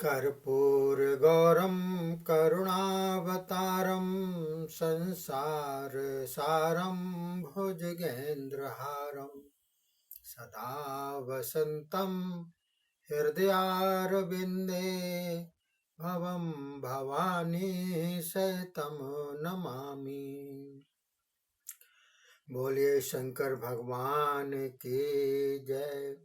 कर्पूरगौरं करुणावतारं संसारसारं भुजगेन्द्रहारं सदा वसन्तं हृदयारविन्दे भवं भवानी सहितं नमामि। बोलिए शंकर भगवान की जय।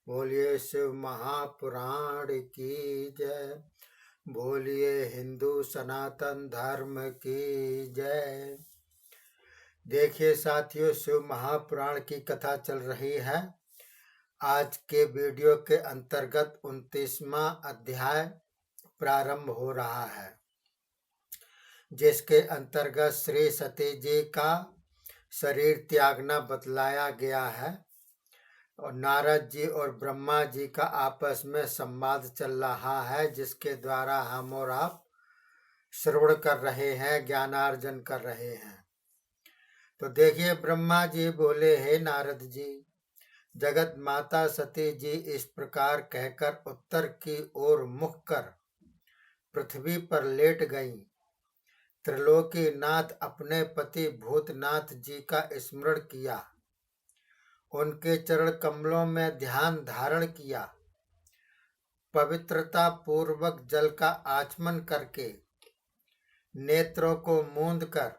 बोलिए शिव महापुराण की जय। बोलिए हिंदू सनातन धर्म की जय। देखिए साथियों, शिव महापुराण की कथा चल रही है। आज के वीडियो के अंतर्गत 29वां अध्याय प्रारंभ हो रहा है, जिसके अंतर्गत श्री सती जी का शरीर त्यागना बतलाया गया है और नारद जी और ब्रह्मा जी का आपस में संवाद चल रहा है, जिसके द्वारा हम और आप श्रवण कर रहे हैं, ज्ञानार्जन कर रहे हैं। तो देखिए, ब्रह्मा जी बोले, हे नारद जी, जगत माता सती जी इस प्रकार कहकर उत्तर की ओर मुख कर पृथ्वी पर लेट गईं। त्रिलोकी नाथ अपने पति भूतनाथ जी का स्मरण किया, उनके चरण कमलों में ध्यान धारण किया, पवित्रता पूर्वक जल का आचमन करके नेत्रों को मूंद कर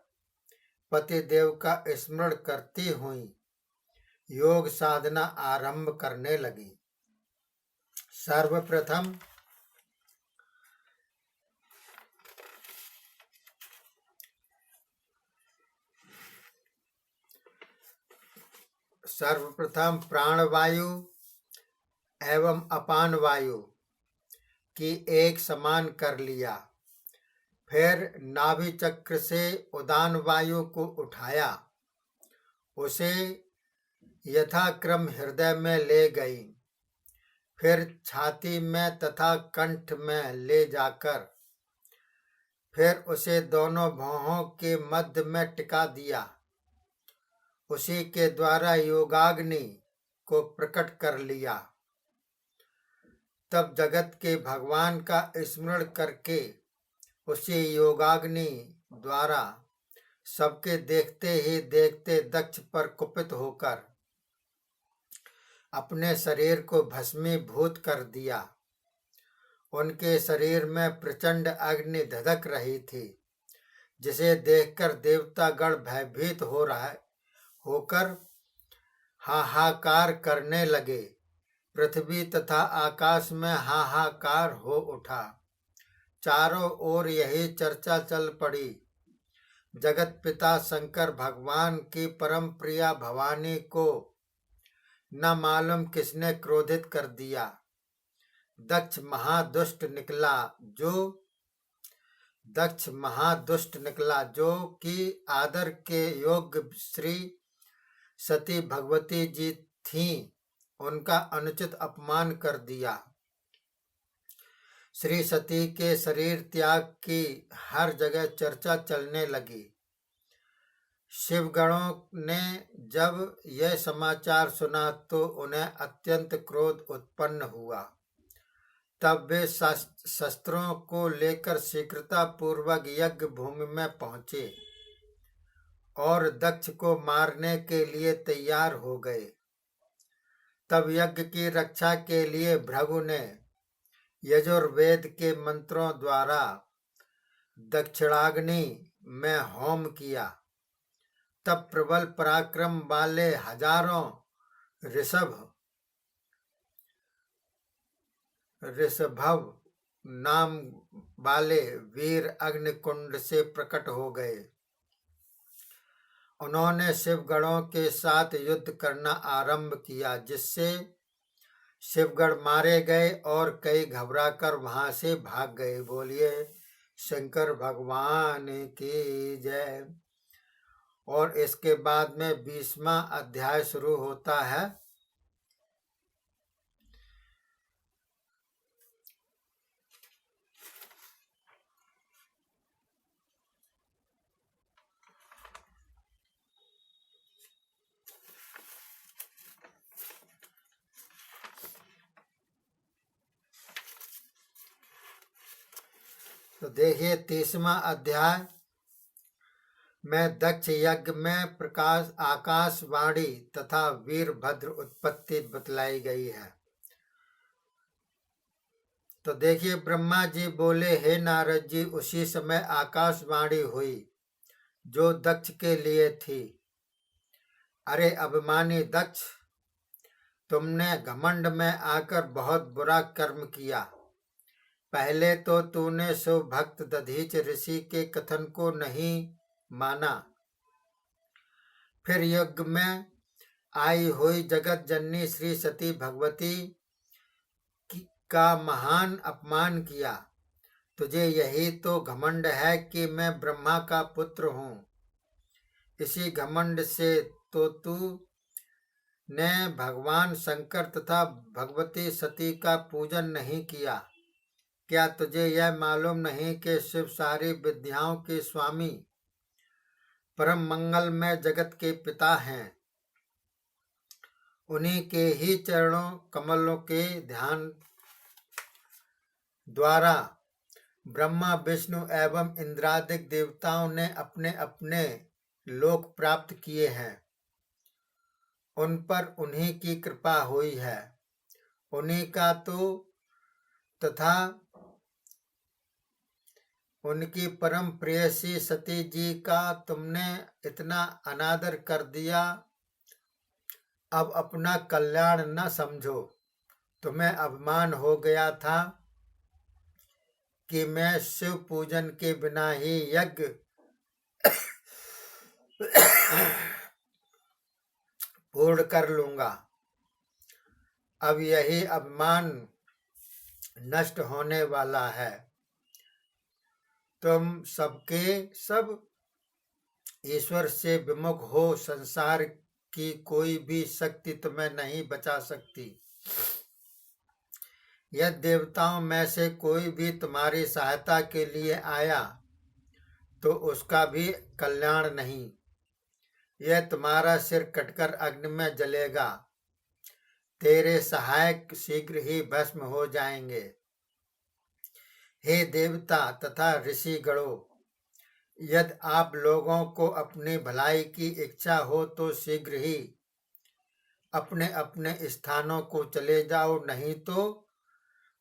पति देव का स्मरण करती हुई योग साधना आरंभ करने लगी। सर्वप्रथम प्राणवायु एवं अपान वायु की एक समान कर लिया। फिर नाभि चक्र से उदान वायु को उठाया, उसे यथाक्रम हृदय में ले गई। फिर छाती में तथा कंठ में ले जाकर फिर उसे दोनों भौहों के मध्य में टिका दिया। उसी के द्वारा योगाग्नि को प्रकट कर लिया। तब जगत के भगवान का स्मरण करके उसी योगाग्नि द्वारा सबके देखते ही देखते दक्ष पर कुपित होकर अपने शरीर को भस्मीभूत कर दिया। उनके शरीर में प्रचंड अग्नि धधक रही थी, जिसे देखकर देवतागण भयभीत होकर हाहाकार करने लगे। पृथ्वी तथा आकाश में हाहाकार हो उठा। चारों ओर यही चर्चा चल पड़ी। जगत पिता शंकर भगवान की परम प्रिया भवानी को न मालूम किसने क्रोधित कर दिया। दक्ष महादुष्ट निकला जो कि आदर के योग्य श्री सती भगवती जी थीं, उनका अनुचित अपमान कर दिया। श्री सती के शरीर त्याग की हर जगह चर्चा चलने लगी। शिवगणों ने जब यह समाचार सुना तो उन्हें अत्यंत क्रोध उत्पन्न हुआ। तब वे शस्त्रों को लेकर शीघ्रता पूर्वक यज्ञ भूमि में पहुंचे और दक्ष को मारने के लिए तैयार हो गए। तब यज्ञ की रक्षा के लिए भृगु ने यजुर्वेद के मंत्रों द्वारा दक्षिणाग्नि में होम किया। तब प्रबल पराक्रम वाले हजारों ऋषभव नाम वाले वीर अग्निकुंड से प्रकट हो गए। उन्होंने शिवगणों के साथ युद्ध करना आरंभ किया, जिससे शिवगण मारे गए और कई घबराकर वहां से भाग गए। बोलिए शंकर भगवान की जय। और इसके बाद में 20वां अध्याय शुरू होता है। तो देखिए 30वां अध्याय में दक्ष यज्ञ में प्रकाश आकाशवाणी तथा वीरभद्र उत्पत्ति बतलाई गई है। तो देखिए ब्रह्मा जी बोले, हे नारद जी, उसी समय आकाशवाणी हुई जो दक्ष के लिए थी। अरे अभिमानी दक्ष, तुमने घमंड में आकर बहुत बुरा कर्म किया। पहले तो तूने शिव भक्त दधीच ऋषि के कथन को नहीं माना, फिर यज्ञ में आई हुई जगत जननी श्री सती भगवती का महान अपमान किया। तुझे यही तो घमंड है कि मैं ब्रह्मा का पुत्र हूँ। इसी घमंड से तो तू ने भगवान शंकर तथा भगवती सती का पूजन नहीं किया। क्या तुझे यह मालूम नहीं कि शिव सारी विद्याओं के स्वामी परम मंगल में जगत के पिता हैं। उन्हीं के ही चरणों कमलों के ध्यान द्वारा ब्रह्मा विष्णु एवं इंद्रादिक देवताओं ने अपने अपने लोक प्राप्त किए हैं। उन पर उन्हीं की कृपा हुई है। उन्हीं का तो तथा उनकी परम प्रेयसी सती जी का तुमने इतना अनादर कर दिया। अब अपना कल्याण न समझो। तुम्हें अभिमान हो गया था कि मैं शिव पूजन के बिना ही यज्ञ पूर्ण कर लूंगा। अब यही अभिमान नष्ट होने वाला है। तुम सबके सब ईश्वर से विमुख हो। संसार की कोई भी शक्ति तुम्हें नहीं बचा सकती। यदि देवताओं में से कोई भी तुम्हारी सहायता के लिए आया तो उसका भी कल्याण नहीं। यह तुम्हारा सिर कटकर अग्नि में जलेगा। तेरे सहायक शीघ्र ही भस्म हो जाएंगे। हे देवता तथा ऋषि गणों, यदि आप लोगों को अपनी भलाई की इच्छा हो तो शीघ्र ही अपने अपने स्थानों को चले जाओ, नहीं तो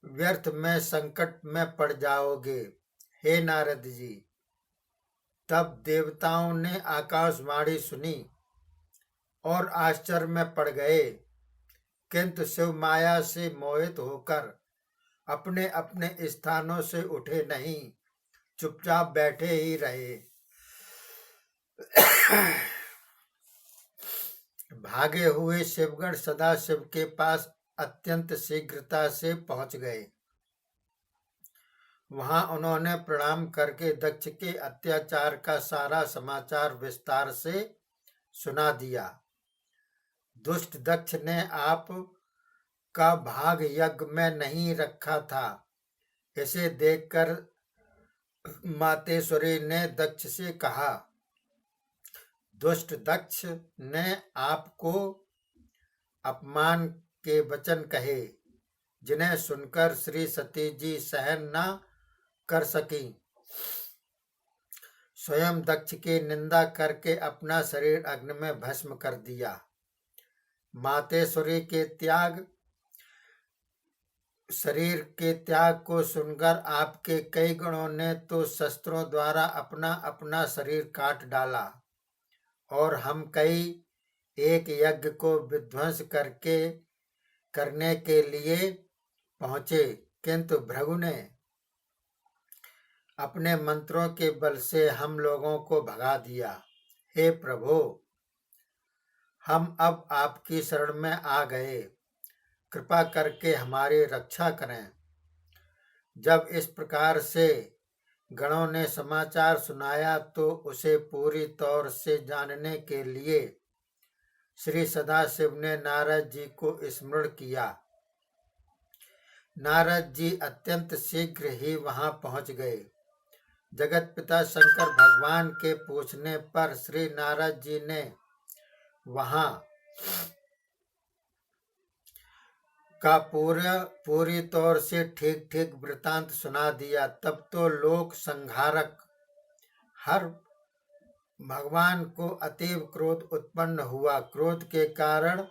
व्यर्थ में संकट में पड़ जाओगे। हे नारद जी, तब देवताओं ने आकाशवाणी सुनी और आश्चर्य में पड़ गए, किंतु शिव माया से मोहित होकर अपने अपने स्थानों से उठे नहीं, चुपचाप बैठे ही रहे। भागे हुए शिवगण सदाशिव के पास अत्यंत शीघ्रता से पहुंच गए। वहां उन्होंने प्रणाम करके दक्ष के अत्याचार का सारा समाचार विस्तार से सुना दिया। दुष्ट दक्ष ने आप का भाग यज्ञ में नहीं रखा था। इसे देखकर मातेश्वरी ने दक्ष से कहा, दुष्ट दक्ष ने आपको अपमान के वचन कहे, जिन्हें सुनकर श्री सती जी सहन न कर सकी। स्वयं दक्ष की निंदा करके अपना शरीर अग्नि में भस्म कर दिया। मातेश्वरी के शरीर के त्याग को सुनकर आपके कई गणों ने तो शस्त्रों द्वारा अपना अपना शरीर काट डाला और हम कई एक यज्ञ को विध्वंस करने के लिए पहुंचे, किंतु भृगु ने अपने मंत्रों के बल से हम लोगों को भगा दिया। हे प्रभु, हम अब आपकी शरण में आ गए, कृपा करके हमारी रक्षा करें। जब इस प्रकार से गणों ने समाचार सुनाया तो उसे पूरी तौर से जानने के लिए श्री सदाशिव ने नारद जी को स्मरण किया। नारद जी अत्यंत शीघ्र ही वहां पहुंच गए। जगत पिता शंकर भगवान के पूछने पर श्री नारद जी ने वहां का पूरी तौर से ठीक ठीक वृतांत सुना दिया। तब तो लोक संहारक हर भगवान को अतीव क्रोध उत्पन्न हुआ। क्रोध के कारण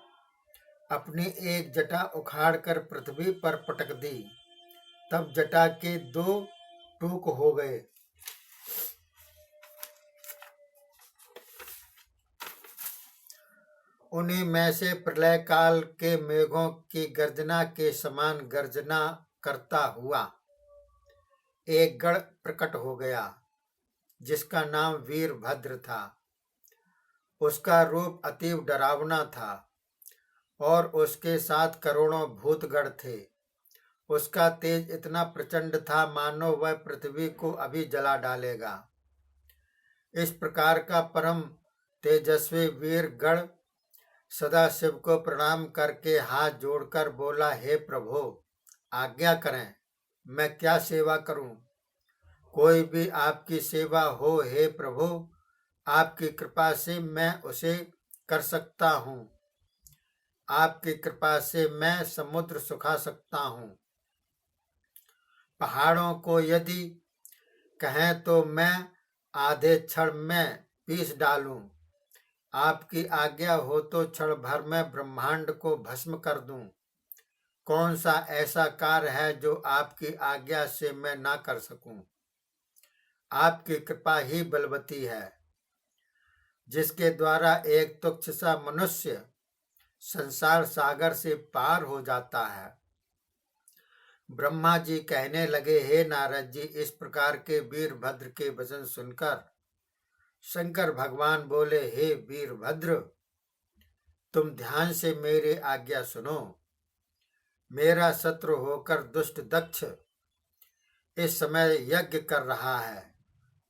अपनी एक जटा उखाड़कर पृथ्वी पर पटक दी। तब जटा के 2 टूक हो गए। उन्हीं में से प्रलय काल के मेघों की गर्जना के समान गर्जना करता हुआ एक गण प्रकट हो गया, जिसका नाम वीरभद्र था। उसका रूप अतीव डरावना था और उसके साथ करोड़ों भूतगण थे। उसका तेज इतना प्रचंड था मानो वह पृथ्वी को अभी जला डालेगा। इस प्रकार का परम तेजस्वी वीरगण सदाशिव को प्रणाम करके हाथ जोड़कर बोला, हे प्रभु, आज्ञा करें, मैं क्या सेवा करूं? कोई भी आपकी सेवा हो हे प्रभु, आपकी कृपा से मैं उसे कर सकता हूं। आपकी कृपा से मैं समुद्र सुखा सकता हूं। पहाड़ों को यदि कहें तो मैं आधे क्षण में पीस डालूं। आपकी आज्ञा हो तो क्षण भर में ब्रह्मांड को भस्म कर दूं। कौन सा ऐसा कार्य है जो आपकी आज्ञा से मैं ना कर सकूं? आपकी कृपा ही बलवती है, जिसके द्वारा एक तुच्छ सा मनुष्य संसार सागर से पार हो जाता है। ब्रह्मा जी कहने लगे, हे नारद जी, इस प्रकार के वीरभद्र के वचन सुनकर शंकर भगवान बोले, हे वीरभद्र, तुम ध्यान से मेरी आज्ञा सुनो। मेरा शत्रु होकर दुष्ट दक्ष इस समय यज्ञ कर रहा है।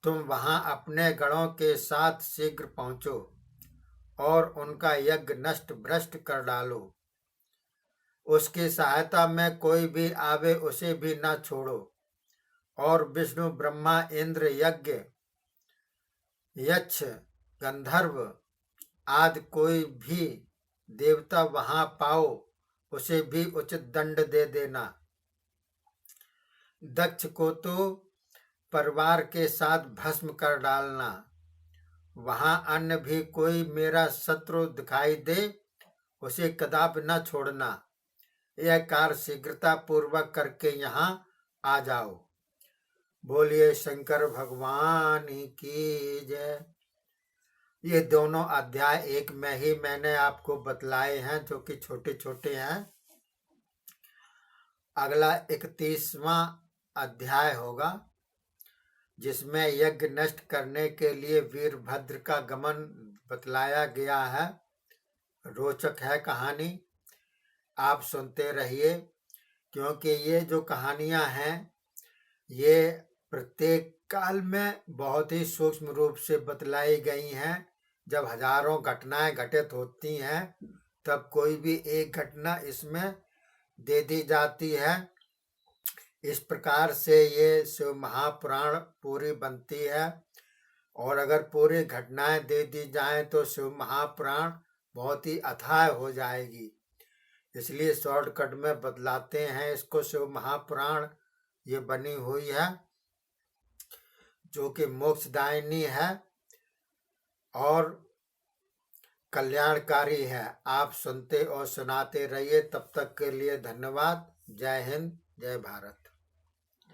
तुम वहां अपने गणों के साथ शीघ्र पहुंचो और उनका यज्ञ नष्ट भ्रष्ट कर डालो। उसकी सहायता में कोई भी आवे उसे भी न छोड़ो। और विष्णु, ब्रह्मा, इंद्र, यज्ञ, यक्ष, गंधर्व आदि कोई भी देवता वहां पाओ उसे भी उचित दंड दे देना। दक्ष को तो परिवार के साथ भस्म कर डालना। वहां अन्य भी कोई मेरा शत्रु दिखाई दे उसे कदापि न छोड़ना। यह कार्य शीघ्रता पूर्वक करके यहाँ आ जाओ। बोलिए शंकर भगवान की जय। ये दोनों अध्याय एक में ही मैंने आपको बतलाए हैं, जो कि छोटे छोटे हैं। अगला 31वां अध्याय होगा, जिसमें यज्ञ नष्ट करने के लिए वीरभद्र का गमन बतलाया गया है। रोचक है कहानी, आप सुनते रहिए, क्योंकि ये जो कहानियां हैं ये प्रत्येक काल में बहुत ही सूक्ष्म रूप से बतलाई गई हैं। जब हजारों घटनाएं घटित होती हैं तब कोई भी एक घटना इसमें दे दी जाती है। इस प्रकार से ये शिव महापुराण पूरी बनती है। और अगर पूरी घटनाएं दे दी जाएं तो शिव महापुराण बहुत ही अथाह हो जाएगी। इसलिए शॉर्टकट में बतलाते हैं इसको। शिव महापुराण ये बनी हुई है, जो कि मोक्षदायिनी है और कल्याणकारी है। आप सुनते और सुनाते रहिए। तब तक के लिए धन्यवाद। जय हिंद, जय भारत।